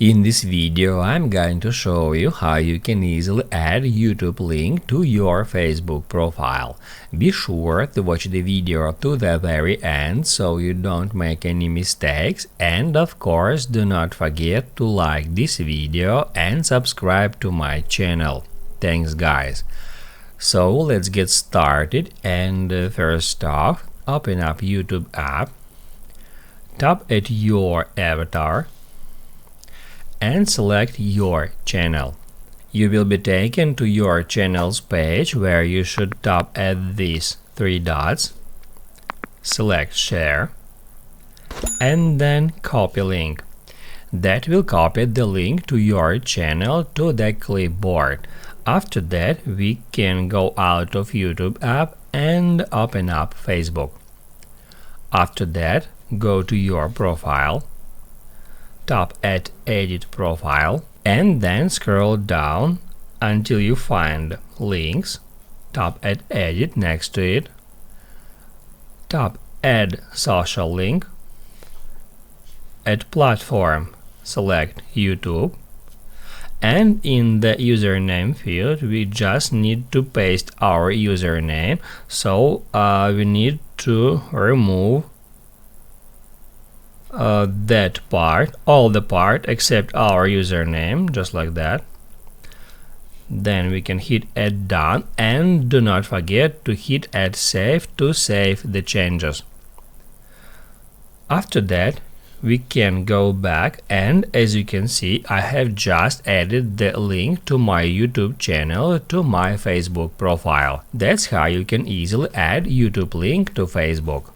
In this video, I'm going to show you how you can easily add YouTube link to your Facebook profile. Be sure to watch the video to the very end so you don't make any mistakes, and of course do not forget to like this video and subscribe to my channel. Thanks guys. So let's get started, and first off, open up YouTube app, tap at your avatar and select your channel. You will be taken to your channel's page where you should tap at these three dots, select share, and then copy link. That will copy the link to your channel to the clipboard. After that, we can go out of YouTube app and open up Facebook. After that, go to your profile, tap at Edit Profile, and then scroll down until you find Links. Tap at Edit next to it, tap Add Social Link. At Platform, select YouTube, and in the username field we just need to paste our username, so we need to remove that part, all the part except our username, just like that. Then we can hit Add Done, and do not forget to hit Add Save to save the changes. After that, we can go back, and as you can see, I have just added the link to my YouTube channel to my Facebook profile. That's how you can easily add YouTube link to Facebook.